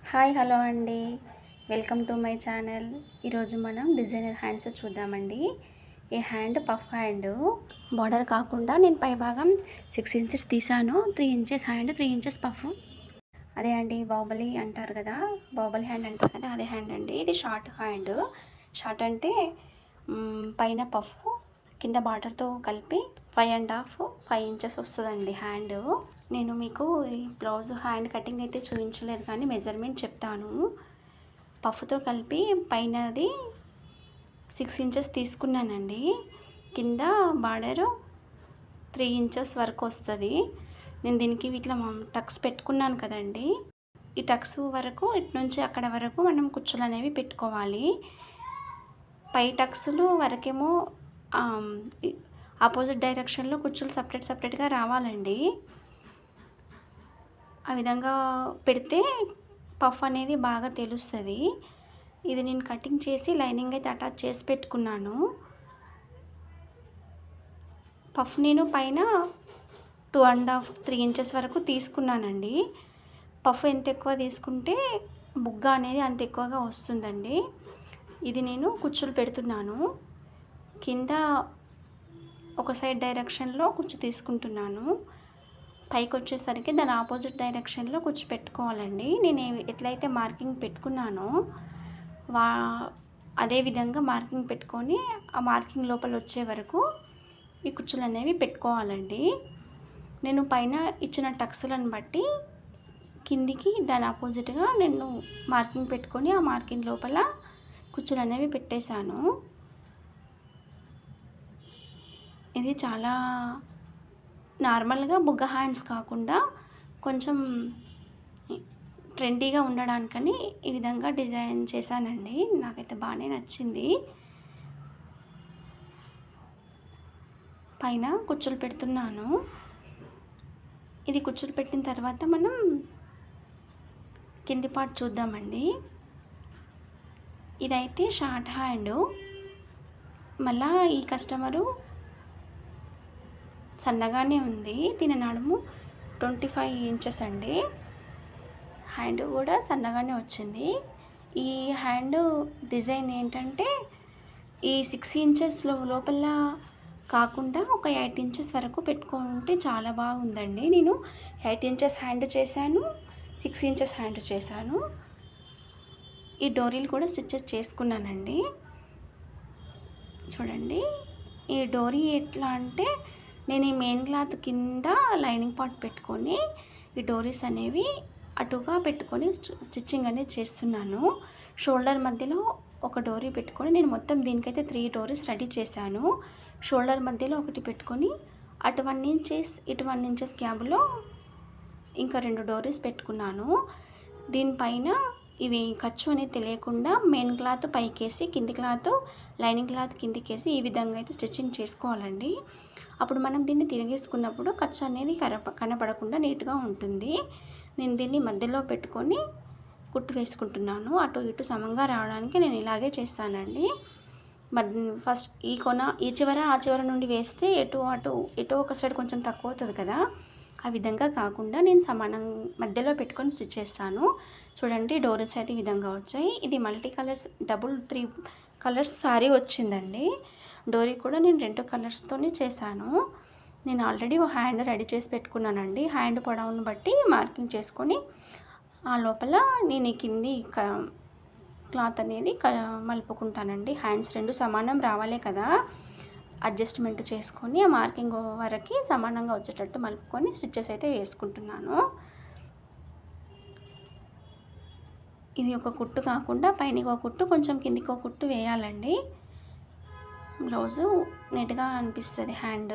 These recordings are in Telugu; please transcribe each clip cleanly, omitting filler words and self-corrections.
హాయ్ హలో అండి. Welcome to my channel. ఈరోజు మనం డిజైనర్ హ్యాండ్స్ చూద్దామండి. ఈ హ్యాండ్ పఫ్ హ్యాండ్ బార్డర్ కాకుండా నేను పై భాగం 6 ఇంచెస్ తీసాను. 3 ఇంచెస్ హ్యాండ్, 3 ఇంచెస్ పఫ్. అదే అండి బాహుబలి అంటారు కదా, బాహుబలి హ్యాండ్ అంటారు కదా, అదే హ్యాండ్ అండి. ఇది షార్ట్ హ్యాండ్. షార్ట్ అంటే పైన పఫ్ కింద బార్డర్తో కలిపి 5 ఇంచెస్ వస్తుందండి హ్యాండ్. నేను మీకు ఈ బ్లౌజ్ హ్యాండ్ కటింగ్ అయితే చూపించలేదు కానీ మెజర్మెంట్ చెప్తాను. పఫ్తో కలిపి పైనది 6 ఇంచెస్ తీసుకున్నానండి. కింద బార్డరు 3 ఇంచెస్ వరకు వస్తుంది. నేను దీనికి ఇట్లా టక్స్ పెట్టుకున్నాను కదండి. ఈ టక్స్ వరకు ఇటు నుంచి అక్కడ వరకు మనం కుచ్చులు అనేవి పెట్టుకోవాలి. పై టక్స్లు వరకేమో ఆపోజిట్ డైరెక్షన్లో కుచ్చులు సపరేట్గా రావాలండి. ఆ విధంగా పెడితే పఫ్ అనేది బాగా తెలుస్తుంది. ఇది నేను కటింగ్ చేసి లైనింగ్ అయితే అటాచ్ చేసి పెట్టుకున్నాను. పఫ్ నేను పైన 2.5 3 ఇంచెస్ వరకు తీసుకున్నానండి. పఫ్ ఎంత ఎక్కువ తీసుకుంటే బుగ్గ అనేది అంత ఎక్కువగా వస్తుందండి. ఇది నేను కుచ్చులు పెడుతున్నాను. కింద ఒక సైడ్ డైరెక్షన్లో కుచ్చు తీసుకుంటున్నాను. పైకి వచ్చేసరికి దాని ఆపోజిట్ డైరెక్షన్లో కుచ్చు పెట్టుకోవాలండి. నేను ఎట్లయితే మార్కింగ్ పెట్టుకున్నానో అదే విధంగా మార్కింగ్ పెట్టుకొని ఆ మార్కింగ్ లోపల వచ్చే వరకు ఈ కుచ్చులు అనేవి పెట్టుకోవాలండి. నేను పైన ఇచ్చిన టక్సులను బట్టి కిందికి దాని ఆపోజిట్గా నేను మార్కింగ్ పెట్టుకొని ఆ మార్కింగ్ లోపల కుచ్చులు అనేవి పెట్టేశాను. ఇది చాలా నార్మల్గా బుగ్గ హ్యాండ్స్ కాకుండా కొంచెం ట్రెండీగా ఉండడానికని ఈ విధంగా డిజైన్ చేశానండి. నాకైతే బాగానే నచ్చింది. పైన కుచ్చులు పెడుతున్నాను. ఇది కుచ్చులు పెట్టిన తర్వాత మనం కింది పార్ట్ చూద్దామండి. ఇదైతే షార్ట్ హ్యాండ్. మళ్ళా ఈ కస్టమరు సన్నగానే ఉంది. దీని నడుము 25 ఇంచెస్ అండి. హ్యాండ్ కూడా సన్నగానే వచ్చింది. ఈ హ్యాండ్ డిజైన్ ఏంటంటే ఈ 6 ఇంచెస్ లోపల కాకుండా ఒక 8 ఇంచెస్ వరకు పెట్టుకుంటే చాలా బాగుందండి. నేను 8 ఇంచెస్ హ్యాండ్ చేశాను, 6 ఇంచెస్ హ్యాండ్ చేశాను. ఈ డోరీలు కూడా స్టిచ్చెస్ చేసుకున్నానండి. చూడండి, ఈ డోరీ ఎట్లా అంటే నేను ఈ మెయిన్ క్లాత్ కింద లైనింగ్ పార్ట్ పెట్టుకొని ఈ డోరీస్ అనేవి అటుగా పెట్టుకొని స్టిచ్చింగ్ అనేది చేస్తున్నాను. షోల్డర్ మధ్యలో ఒక డోరీ పెట్టుకొని నేను మొత్తం దీనికైతే 3 డోరీస్ రెడీ చేశాను. షోల్డర్ మధ్యలో ఒకటి పెట్టుకొని అటు 1 ఇంచెస్ ఇటు 1 ఇంచెస్ గ్యాప్లో ఇంకా 2 డోరీస్ పెట్టుకున్నాను. దీనిపైన ఇవి ఖర్చు అనేది తెలియకుండా మెయిన్ క్లాత్ పైకేసి కింది క్లాత్ లైనింగ్ క్లాత్ కిందికేసి ఈ విధంగా అయితే స్టిచ్చింగ్ చేసుకోవాలండి. అప్పుడు మనం దీన్ని తిరిగేసుకున్నప్పుడు ఖర్చు అనేది కనపడకుండా నీట్గా ఉంటుంది. నేను దీన్ని మధ్యలో పెట్టుకొని కుట్టు వేసుకుంటున్నాను. అటు ఇటు సమంగా రావడానికి నేను ఇలాగే చేస్తానండి. ఫస్ట్ ఈ చివర ఆ చివర నుండి వేస్తే ఎటు ఒక సైడ్ కొంచెం తక్కువ అవుతుంది కదా, ఆ విధంగా కాకుండా నేను సమానం మధ్యలో పెట్టుకొని స్టిచ్ చేస్తాను. చూడండి, డోరీస్ అయితే ఈ విధంగా వచ్చాయి. ఇది మల్టీ కలర్స్ 3 కలర్స్ శారీ వచ్చిందండి. డోరీ కూడా నేను 2 కలర్స్తోనే చేశాను. నేను ఆల్రెడీ ఒక హ్యాండ్ రెడీ చేసి పెట్టుకున్నానండి. హ్యాండ్ పొడవును బట్టి మార్కింగ్ చేసుకొని ఆ లోపల నేను కింది క్లాత్ అనేది మలుపుకుంటానండి. హ్యాండ్స్ 2 సమానం రావాలే కదా, అడ్జస్ట్మెంట్ చేసుకొని ఆ మార్కింగ్ వరకు సమానంగా వచ్చేటట్టు మలుపుకొని స్టిచ్చెస్ అయితే వేసుకుంటున్నాను. ఇది ఒక కుట్టు కాకుండా పైనకి ఒక కుట్టు కొంచెం కిందికి ఒక కుట్టు వేయాలండి. బ్లౌజు నీట్గా అనిపిస్తుంది హ్యాండ్.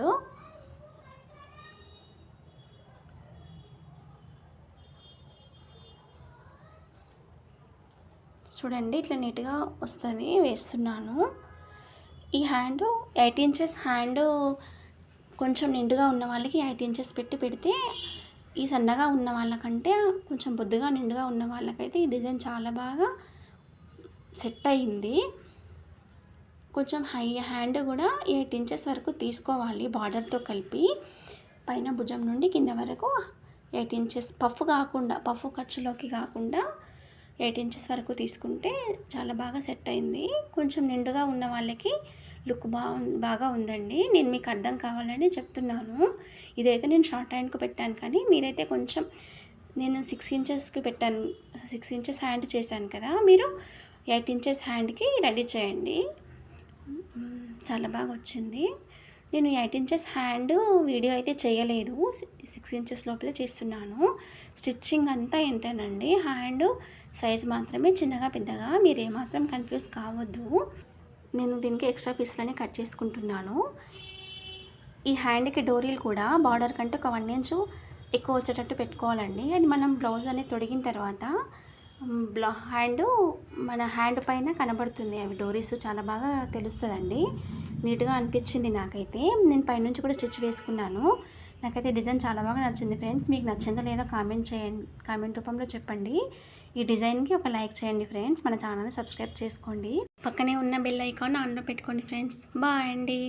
చూడండి, ఇట్లా నీట్గా వస్తుంది, వేస్తున్నాను. ఈ హ్యాండ్ 8 ఇంచెస్ హ్యాండ్ కొంచెం నిండుగా ఉన్న వాళ్ళకి 8 ఇంచెస్ పెడితే ఈ సన్నగా ఉన్న వాళ్ళకంటే కొంచెం బొద్దుగా నిండుగా ఉన్న వాళ్ళకైతే ఈ డిజైన్ చాలా బాగా సెట్ అయ్యింది. కొంచెం హై హ్యాండ్ కూడా 8 ఇంచెస్ వరకు తీసుకోవాలి. బార్డర్తో కలిపి పైన భుజం నుండి కింద వరకు 8 ఇంచెస్ పఫ్ ఖర్చులోకి కాకుండా 8 ఇంచెస్ వరకు తీసుకుంటే చాలా బాగా సెట్ అయింది. కొంచెం నిండుగా ఉన్న వాళ్ళకి లుక్ బాగా ఉందండి. నేను మీకు అర్థం కావాలని చెప్తున్నాను. ఇదైతే నేను షార్ట్ హ్యాండ్‌కి పెట్టాను, కానీ మీరైతే కొంచెం నేను 6 ఇంచెస్‌కి పెట్టాను. 6 ఇంచెస్ హ్యాండ్ చేశాను కదా! మీరు 8 ఇంచెస్ హ్యాండ్‌కి రెడీ చేయండి. చాలా బాగా వచ్చింది. నేను 8 ఇంచెస్ హ్యాండ్ వీడియో అయితే చేయలేదు. 6 ఇంచెస్ లోపలే చేస్తున్నాను. స్టిచ్చింగ్ అంతా ఇంతేనండి. హ్యాండ్ సైజ్ మాత్రమే చిన్నగా పెద్దగా, మీరు ఏమాత్రం కన్ఫ్యూజ్ కావద్దు. నేను దీనికి ఎక్స్ట్రా పీస్‌లన్నీ కట్ చేసుకుంటున్నాను. ఈ హ్యాండ్‌కి డోరీలు కూడా బార్డర్ కంటే ఒక 1 ఇంచు ఎక్కువ వచ్చేటట్టు పెట్టుకోవాలండి. అది మనం బ్లౌజ్ అనేది తొడిగిన తర్వాత మన హ్యాండ్ పైన కనబడుతుంది. అవి డోరీస్ చాలా బాగా తెలుస్తుందండి. నీట్గా అనిపించింది నాకైతే. నేను పైనుంచి కూడా స్టిచ్ వేసుకున్నాను. నాకైతే డిజైన్ చాలా బాగా నచ్చింది ఫ్రెండ్స్. మీకు నచ్చిందో లేదో కామెంట్ రూపంలో చెప్పండి. ఈ డిజైన్కి ఒక లైక్ చేయండి ఫ్రెండ్స్. మన ఛానల్ని సబ్స్క్రైబ్ చేసుకోండి. పక్కనే ఉన్న బెల్ ఐకాన్ ఆన్లో పెట్టుకోండి ఫ్రెండ్స్. బాయ్ అండి.